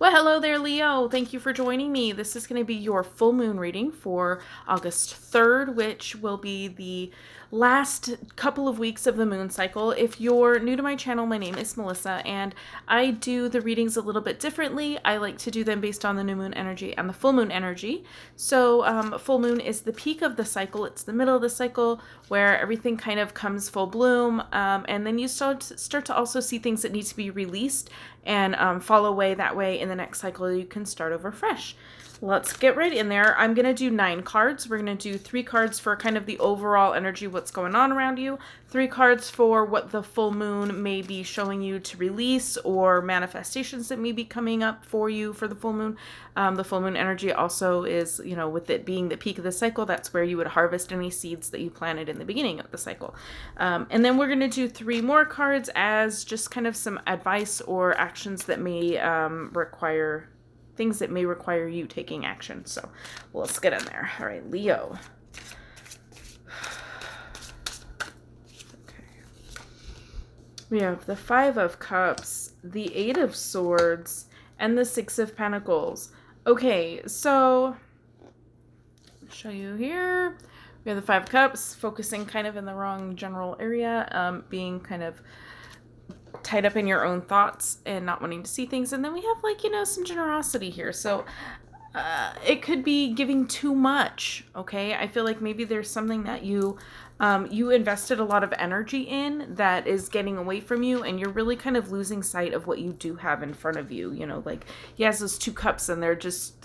Well, hello there, Leo. Thank you for joining me. This is going to be your full moon reading for August 3rd, which will be the last couple of weeks of the moon cycle. If you're new to my channel, my name is Melissa, and I do the readings a little bit differently. I like to do them based on the new moon energy and the full moon energy. So, full moon is the peak of the cycle. It's the middle of the cycle where everything kind of comes full bloom, and then you start to also see things that need to be released and fall away. That way in the next cycle you can start over fresh. Let's get right in there. I'm going to do 9 cards. We're going to do 3 cards for kind of the overall energy, what's going on around you, 3 cards for what the full moon may be showing you to release or manifestations that may be coming up for you for the full moon. The full moon energy also is, with it being the peak of the cycle, that's where you would harvest any seeds that you planted in the beginning of the cycle. And then we're going to do 3 more cards as just kind of some advice or actions that may require things that may require you taking action. So let's get in there. All right, Leo. Okay. We have the 5 of Cups, the 8 of Swords, and the 6 of Pentacles. Okay, so I'll show you here. We have the 5 of Cups, focusing kind of in the wrong general area, being kind of tied up in your own thoughts and not wanting to see things. And then we have some generosity here. So it could be giving too much. Okay. I feel like maybe there's something that you invested a lot of energy in that is getting away from you, and you're really kind of losing sight of what you do have in front of you. He has those 2 cups and they're just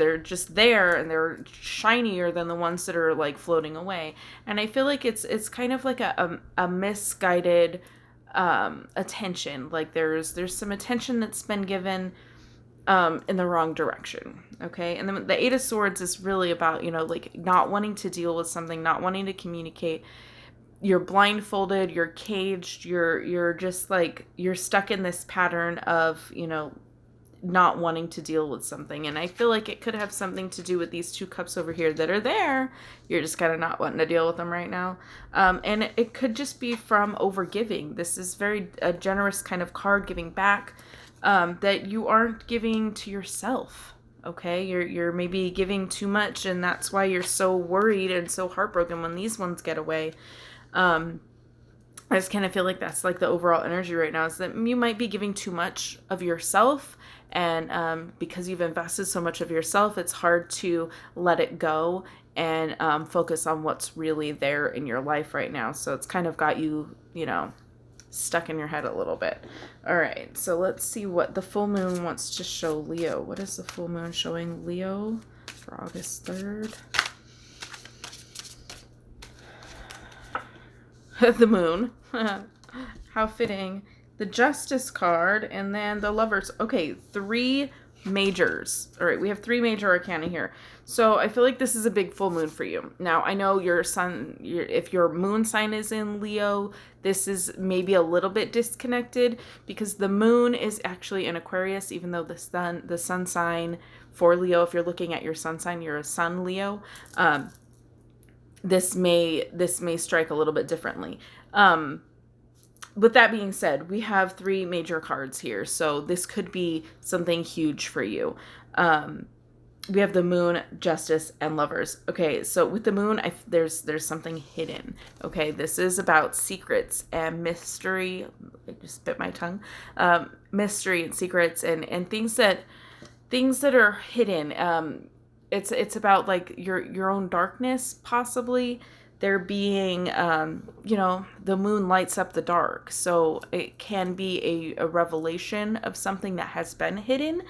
there, and they're shinier than the ones that are like floating away. And I feel like it's kind of like a misguided attention. Like there's some attention that's been given in the wrong direction. Okay. And then the 8 of Swords is really about, not wanting to deal with something, not wanting to communicate. You're blindfolded, you're caged, you're just like, you're stuck in this pattern of, not wanting to deal with something. And I feel like it could have something to do with these 2 cups over here that are there. You're just kind of not wanting to deal with them right now. And it could just be from overgiving. This is a generous kind of card, giving back, that you aren't giving to yourself. Okay, you're maybe giving too much, and that's why you're so worried and so heartbroken when these ones get away. I just kind of feel like that's like the overall energy right now, is that you might be giving too much of yourself. And because you've invested so much of yourself, it's hard to let it go and focus on what's really there in your life right now. So it's kind of got you, stuck in your head a little bit. All right, so let's see what the full moon wants to show Leo. What is the full moon showing Leo for August 3rd? The moon. How fitting. The Justice card, and then the Lovers. Okay, 3 majors. All right, we have 3 major arcana here. So I feel like this is a big full moon for you. Now, I know if your moon sign is in Leo, this is maybe a little bit disconnected, because the moon is actually in Aquarius, even though the sun sign for Leo, if you're looking at your sun sign, you're a sun Leo. This may strike a little bit differently. With that being said, we have 3 major cards here, so this could be something huge for you. We have the Moon, Justice, and Lovers. Okay, so with the Moon, there's something hidden. Okay, this is about secrets and mystery. I just bit my tongue. Mystery and secrets and things that are hidden. It's about like your own darkness, possibly. There being, the moon lights up the dark. So it can be a revelation of something that has been hidden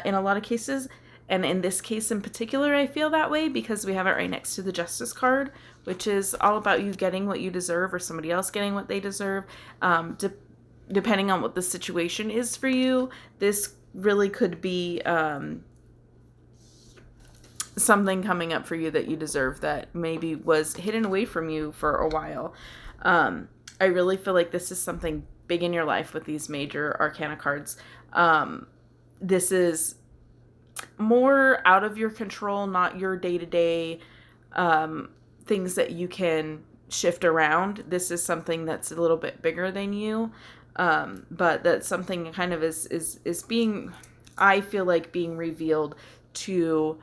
in a lot of cases. And in this case in particular, I feel that way because we have it right next to the Justice card, which is all about you getting what you deserve or somebody else getting what they deserve. Depending on what the situation is for you, this really could be something coming up for you that you deserve that maybe was hidden away from you for a while. I really feel like this is something big in your life with these major arcana cards. This is more out of your control, not your day-to-day things that you can shift around. This is something that's a little bit bigger than you, but that something kind of is being I feel like, being revealed to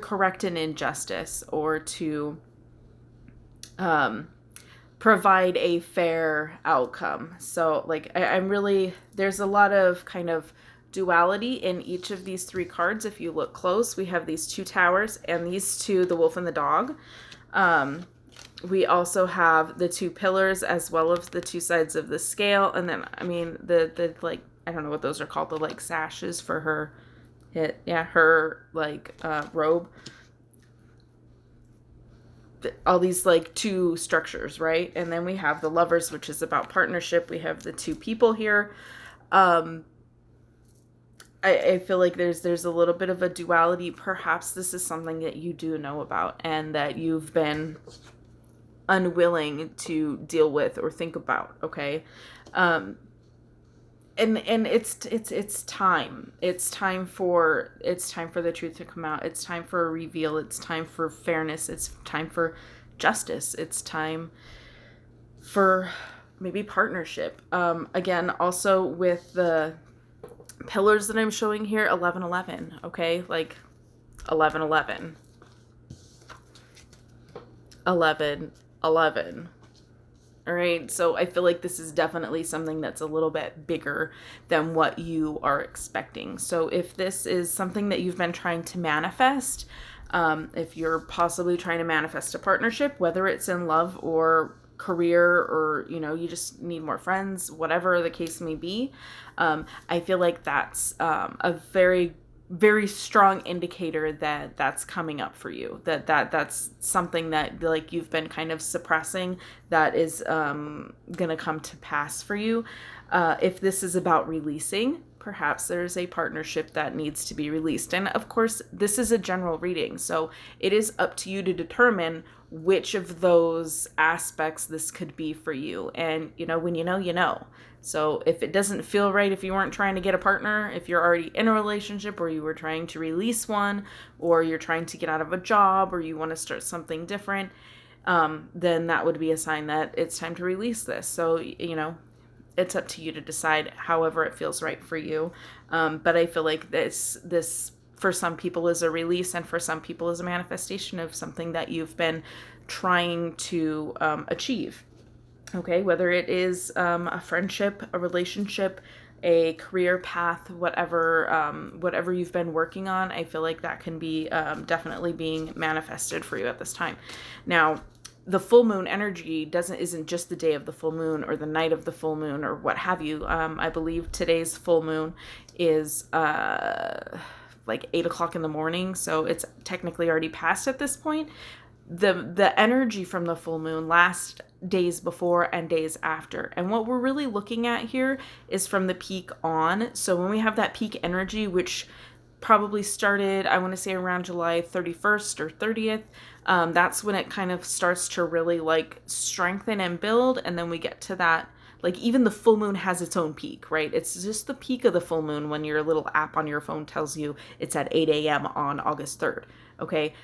correct an injustice, or to provide a fair outcome. So like I'm really, there's a lot of kind of duality in each of these three cards. If you look close, we have these two towers and these two, the wolf and the dog. We also have the two pillars as well as the two sides of the scale. And then, I mean, the like, I don't know what those are called, the like sashes for her her like robe. All these like two structures, right? And then we have the lovers, which is about partnership. We have the two people here. I feel like there's a little bit of a duality. Perhaps this is something that you do know about and that you've been unwilling to deal with or think about, okay? And it's time. It's time for the truth to come out. It's time for a reveal. It's time for fairness. It's time for justice. It's time for maybe partnership. Again, also with the pillars that I'm showing here, 11-11, okay? Like 11-11. 11-11. All right, so I feel like this is definitely something that's a little bit bigger than what you are expecting. So if this is something that you've been trying to manifest, if you're possibly trying to manifest a partnership, whether it's in love or career, or you just need more friends, whatever the case may be, I feel like that's a very, very strong indicator that that's coming up for you, that's something that like you've been kind of suppressing, that is gonna come to pass for you. If this is about releasing, perhaps there's a partnership that needs to be released. And of course, this is a general reading, so it is up to you to determine which of those aspects this could be for you. And when you know. So if it doesn't feel right, if you weren't trying to get a partner, if you're already in a relationship, or you were trying to release one, or you're trying to get out of a job, or you want to start something different, then that would be a sign that it's time to release this. So it's up to you to decide however it feels right for you. But I feel like this for some people is a release, and for some people is a manifestation of something that you've been trying to achieve. Okay, whether it is a friendship, a relationship, a career path, whatever you've been working on, I feel like that can be definitely being manifested for you at this time. Now, the full moon energy isn't just the day of the full moon or the night of the full moon or what have you. I believe today's full moon is like 8:00 in the morning, so it's technically already passed at this point. The energy from the full moon lasts days before and days after. And what we're really looking at here is from the peak on. So when we have that peak energy, which probably started, I want to say around July 31st or 30th, that's when it kind of starts to really like strengthen and build. And then we get to that, like even the full moon has its own peak, right? It's just the peak of the full moon when your little app on your phone tells you it's at 8 a.m. on August 3rd, okay?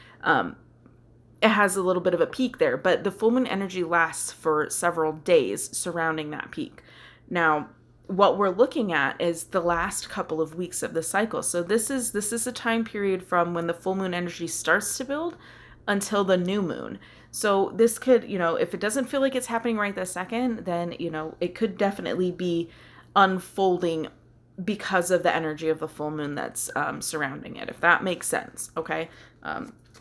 It has a little bit of a peak there, but the full moon energy lasts for several days surrounding that peak. Now, what we're looking at is the last couple of weeks of the cycle. So this is a time period from when the full moon energy starts to build until the new moon. So this could, if it doesn't feel like it's happening right this second, then, it could definitely be unfolding because of the energy of the full moon that's surrounding it, if that makes sense. Okay.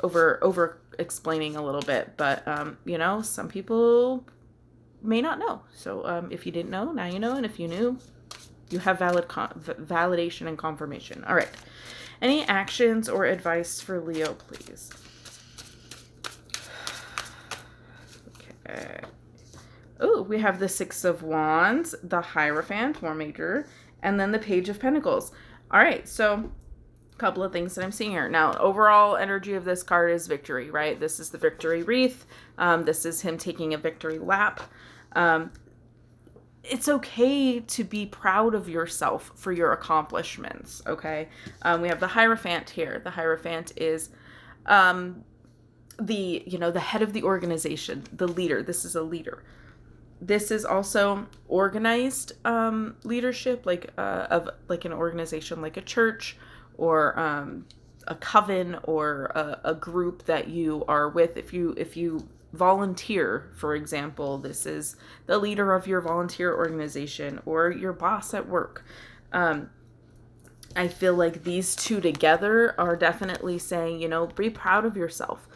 Over explaining a little bit, but some people may not know. So if you didn't know, now you know, and if you knew, you have validation and confirmation. All right. Any actions or advice for Leo, please? Okay. Oh, we have the Six of Wands, the Hierophant, more major, and then the Page of Pentacles. All right, so couple of things that I'm seeing here. Now, overall energy of this card is victory, right? This is the victory wreath. This is him taking a victory lap. It's okay to be proud of yourself for your accomplishments, okay? We have the Hierophant here. The Hierophant is the head of the organization, the leader. This is a leader. This is also organized leadership, like of like an organization, like a church or a coven or a group that you are with. If you volunteer, for example, this is the leader of your volunteer organization or your boss at work. I feel like these two together are definitely saying, you know, be proud of yourself.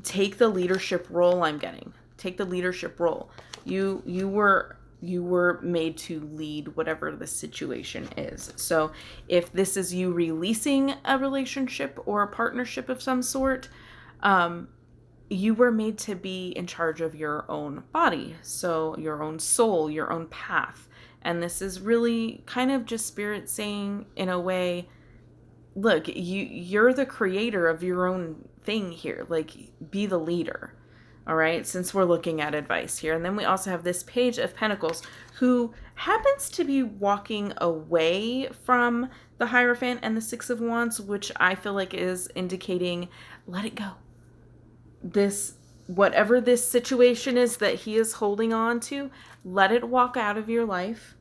Take the leadership role I'm getting. Take the leadership role. You were made to lead whatever the situation is. So if this is you releasing a relationship or a partnership of some sort, you were made to be in charge of your own body, so your own soul, your own path. And this is really kind of just spirit saying, in a way, look, you're the creator of your own thing here. Like, be the leader. All right, since we're looking at advice here. And then we also have this Page of Pentacles, who happens to be walking away from the Hierophant and the Six of Wands, which I feel like is indicating, let it go. This, whatever this situation is that he is holding on to, let it walk out of your life.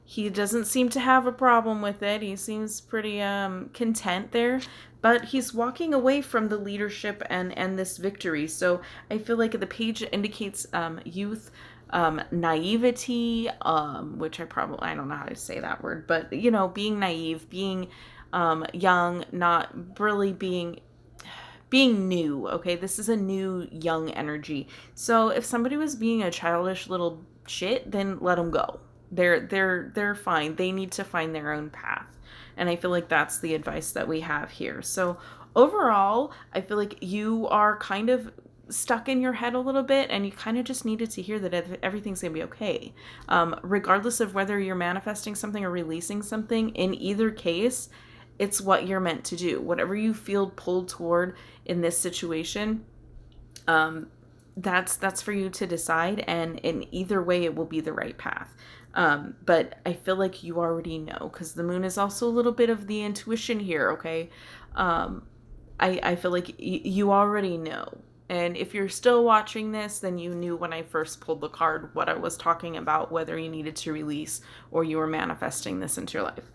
He doesn't seem to have a problem with it. He seems pretty content there, but he's walking away from the leadership and this victory. So I feel like the page indicates youth, naivety, which I don't know how to say that word, but you know, being naive, being young, not really being new. Okay, this is a new young energy. So if somebody was being a childish little shit, then let them go. They're fine. They need to find their own path. And I feel like that's the advice that we have here. So overall, I feel like you are kind of stuck in your head a little bit, and you kind of just needed to hear that everything's gonna be okay. Regardless of whether you're manifesting something or releasing something, in either case, it's what you're meant to do. Whatever you feel pulled toward in this situation, that's for you to decide, and in either way it will be the right path. But I feel like you already know, because the moon is also a little bit of the intuition here. Okay, I feel like you already know. And if you're still watching this, then you knew when I first pulled the card what I was talking about, whether you needed to release or you were manifesting this into your life.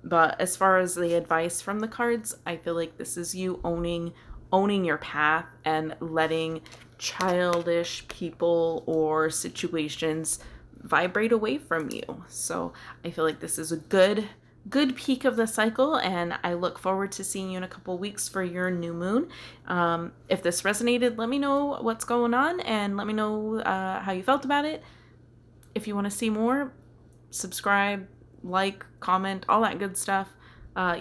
But as far as the advice from the cards, I feel like this is you owning your path and letting childish people or situations vibrate away from you. So I feel like this is a good peak of the cycle, and I look forward to seeing you in a couple weeks for your new moon. If this resonated, let me know what's going on, and let me know how you felt about it. If you want to see more, subscribe, like, comment, all that good stuff.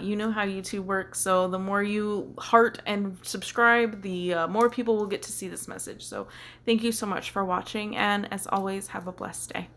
You know how YouTube works, so the more you heart and subscribe, the more people will get to see this message. So thank you so much for watching, and as always, have a blessed day.